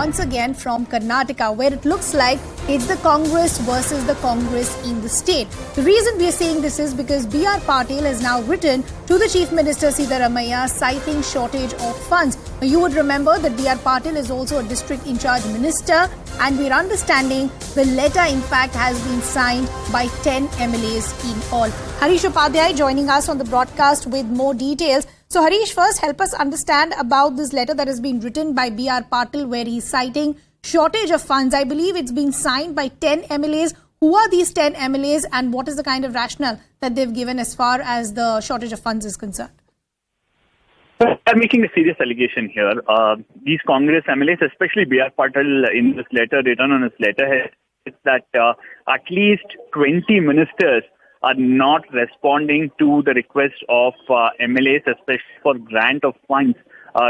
once again from Karnataka, where it looks like it's the Congress versus the Congress in the state. The reason we are saying this is because B.R. Patil has now written to the Chief Minister Siddaramaiah citing shortage of funds. Now, you would remember that B.R. Patil is also a district in charge minister, and we're understanding the letter in fact has been signed by 10 MLAs in all. Harish Upadhyay joining us on the broadcast with more details. So Harish, first help us understand about this letter that has been written by B.R. Patil where he's citing shortage of funds. I believe it's been signed by 10 MLAs. Who are these 10 MLAs and what is the kind of rationale that they've given as far as the shortage of funds is concerned? I'm making a serious allegation here. These Congress MLAs, especially B.R. Patil in this letter, written on his letterhead, it's that at least 20 ministers are not responding to the request of MLAs, especially for grant of funds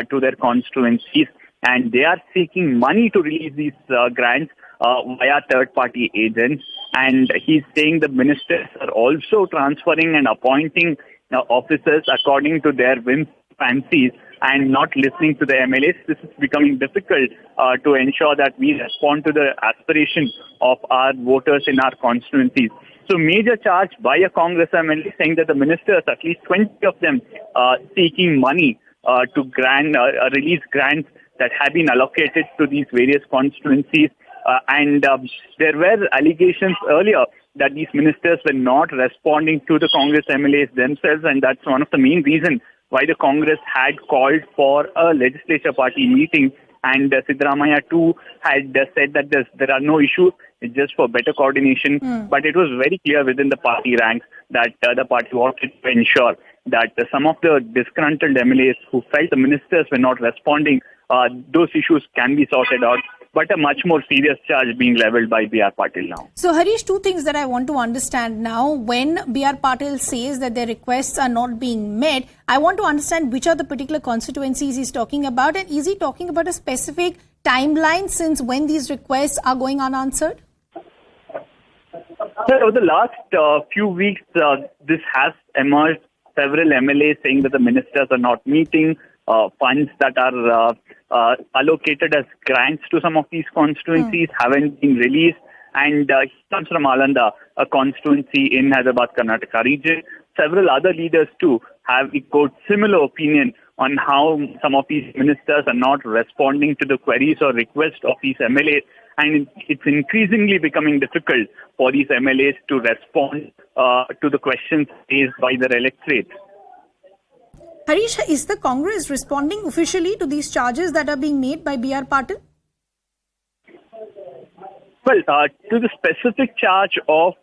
to their constituencies. And they are seeking money to release these grants via third-party agents. And he's saying the ministers are also transferring and appointing officers according to their whims, fancies, and not listening to the MLAs. This is becoming difficult to ensure that we respond to the aspirations of our voters in our constituencies. So major charge by a Congress MLA saying that the ministers, at least 20 of them, seeking money to release grants that have been allocated to these various constituencies. And there were allegations earlier that these ministers were not responding to the Congress MLAs themselves, and that's one of the main reasons why the Congress had called for a legislature party meeting. And Siddaramaiah too had said that there are no issues, it's just for better coordination. But it was very clear within the party ranks that the party wanted to ensure that some of the disgruntled MLAs who felt the ministers were not responding, those issues can be sorted out. But a much more serious charge being leveled by B.R. Patil now. So Harish, two things that I want to understand now. When B.R. Patil says that their requests are not being met, I want to understand which are the particular constituencies he's talking about, and is he talking about a specific timeline since when these requests are going unanswered? Sir, over the last few weeks, this has emerged. Several MLAs saying that the ministers are not meeting, funds that are allocated as grants to some of these constituencies haven't been released. And he comes from Alanda, a constituency in Hyderabad, Karnataka region. Several other leaders too have echoed similar opinion on how some of these ministers are not responding to the queries or requests of these MLAs. And it's increasingly becoming difficult for these MLAs to respond to the questions raised by their electorate. Harish, is the Congress responding officially to these charges that are being made by B.R. Patil? Well, to the specific charge of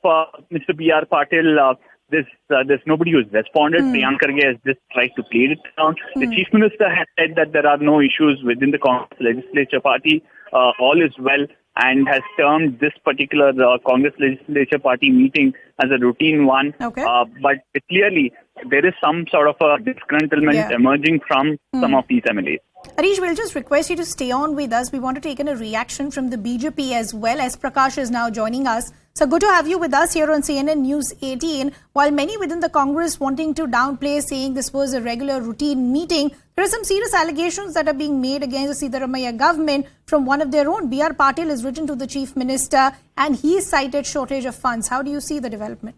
Mr. B.R. Patil, there's nobody who's responded. Priyank Kharge has just tried to play it down. The Chief Minister has said that there are no issues within the Congress legislature party. All is well, and has termed this particular Congress legislature party meeting as a routine one. Okay. But clearly, there is some sort of a disgruntlement emerging from some of these MLAs. Harish, we'll just request you to stay on with us. We want to take in a reaction from the BJP as well, as Prakash is now joining us. So good to have you with us here on CNN News 18. While many within the Congress wanting to downplay, saying this was a regular routine meeting, there are some serious allegations that are being made against the Siddaramaiah government from one of their own. B.R. Patil has written to the Chief Minister and he cited shortage of funds. How do you see the development?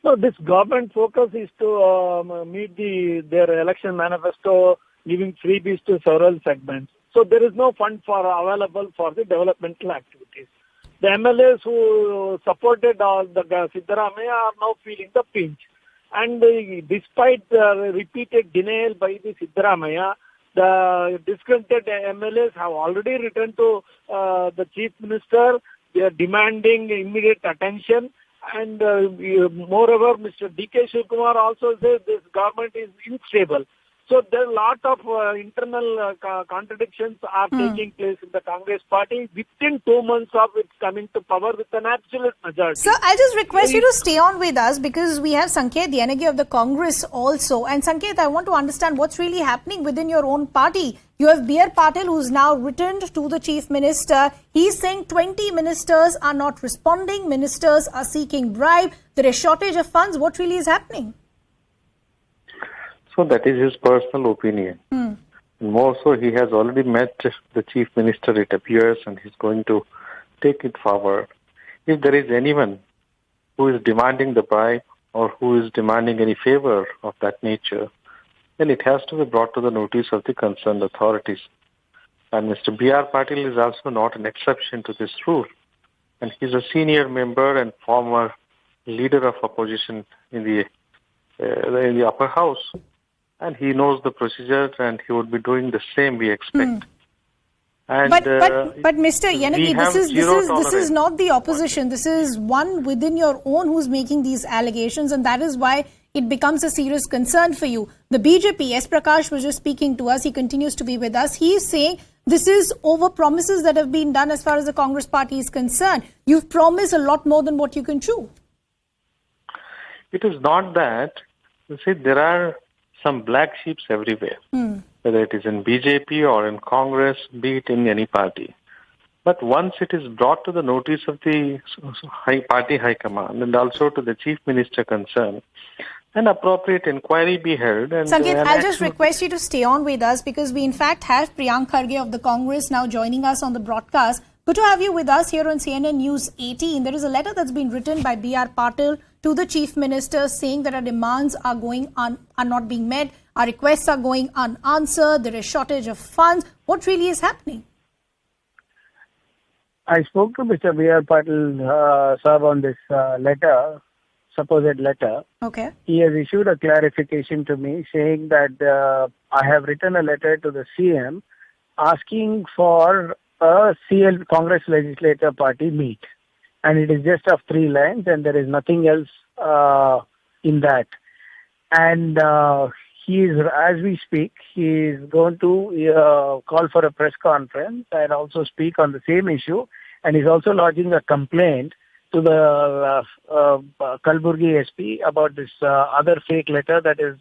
No, this government focus is to meet their election manifesto, giving freebies to several segments. So there is no fund available for the developmental activities. The MLAs who supported the Siddaramaiah are now feeling the pinch. And despite the repeated denial by the Siddaramaiah, the disgruntled MLAs have already written to the Chief Minister. They are demanding immediate attention. And moreover, Mr. D.K. Shivkumar also says this government is unstable. So there are a lot of internal contradictions are taking place in the Congress party within 2 months of its coming to power with an absolute majority. So I just request you to stay on with us because we have Sanket, Yenagi of the Congress also. And Sanket, I want to understand what's really happening within your own party. You have B.R. Patil, who's now written to the Chief Minister. He's saying 20 ministers are not responding. Ministers are seeking bribe. There is shortage of funds. What really is happening? So that is his personal opinion. More so, he has already met the Chief Minister, it appears, and he's going to take it forward. If there is anyone who is demanding the bribe or who is demanding any favor of that nature, then it has to be brought to the notice of the concerned authorities. And Mr. B.R. Patil is also not an exception to this rule. And he's a senior member and former leader of opposition in the upper house. And he knows the procedure, and he would be doing the same, we expect. And, but Mr. Yenagi, this is not the opposition. This is one within your own who's making these allegations, and that is why it becomes a serious concern for you. The BJP, as Prakash was just speaking to us, he continues to be with us. He is saying this is over promises that have been done as far as the Congress party is concerned. You've promised a lot more than what you can chew. It is not that. You see, there are some black sheep everywhere, whether it is in BJP or in Congress, be it in any party. But once it is brought to the notice of the party high command and also to the Chief Minister concerned, an appropriate inquiry be held. And Sanket, I'll just request you to stay on with us because we in fact have Priyank Kharge of the Congress now joining us on the broadcast. Good to have you with us here on CNN News 18. There is a letter that's been written by B.R. Patil to the Chief Minister saying that our demands are not being met, our requests are going unanswered, there is shortage of funds. What really is happening? I spoke to Mr. B.R. Patil, sir, on this supposed letter. Okay. He has issued a clarification to me saying that I have written a letter to the CM asking for a Congress Legislature Party meet. And it is just of 3 lines and there is nothing else in that. And he is, as we speak, he is going to call for a press conference and also speak on the same issue. And he's also lodging a complaint to the Kalburgi SP about this other fake letter that is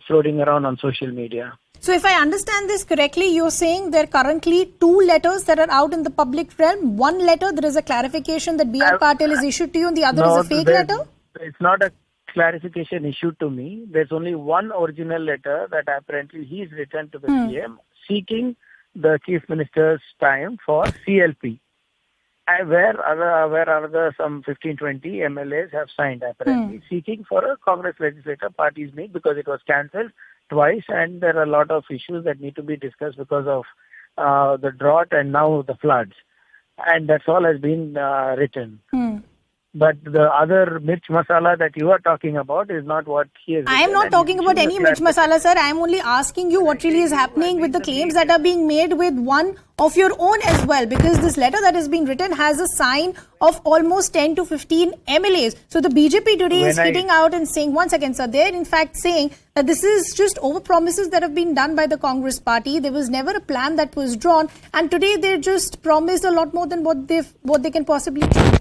floating around on social media. So if I understand this correctly, you're saying there are currently 2 letters that are out in the public realm. One letter, there is a clarification that B.R. Patil is issued to you, and the other is a fake letter? It's not a clarification issued to me. There's only one original letter that apparently he's written to the CM seeking the Chief Minister's time for CLP. Where other some 15-20 MLAs have signed apparently, seeking for a Congress Legislature Party's meet because it was cancelled twice and there are a lot of issues that need to be discussed because of the drought and now the floods. And that's all has been written. But the other mirch masala that you are talking about is not what he is. I am not talking about any mirch masala, sir. I am only asking you what really is happening with the claims that are being made with one of your own as well. Because this letter that is being written has a sign of almost 10 to 15 MLAs. So the BJP today is hitting out and saying, one second, sir, they're in fact saying that this is just over promises that have been done by the Congress party. There was never a plan that was drawn. And today they just promised a lot more than what they can possibly do.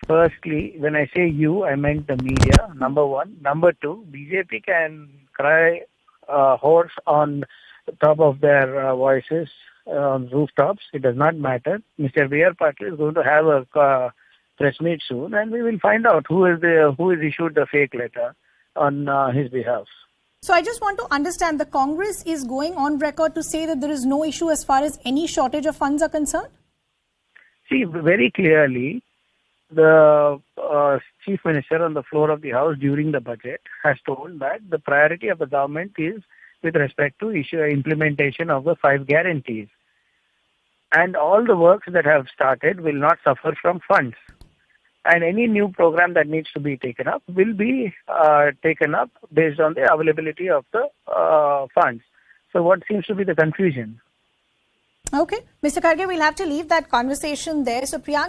Firstly, when I say you, I meant the media, number one. Number two, BJP can cry hoarse on top of their voices on rooftops. It does not matter. Mr. B.R. Patil is going to have a press meet soon and we will find out who is issued the fake letter on his behalf. So I just want to understand, the Congress is going on record to say that there is no issue as far as any shortage of funds are concerned? See, very clearly, the Chief Minister on the floor of the House during the budget has told that the priority of the government is with respect to implementation of the 5 guarantees. And all the works that have started will not suffer from funds. And any new program that needs to be taken up will be taken up based on the availability of the funds. So what seems to be the confusion? Okay. Mr. Kharge, we'll have to leave that conversation there. So Priyank,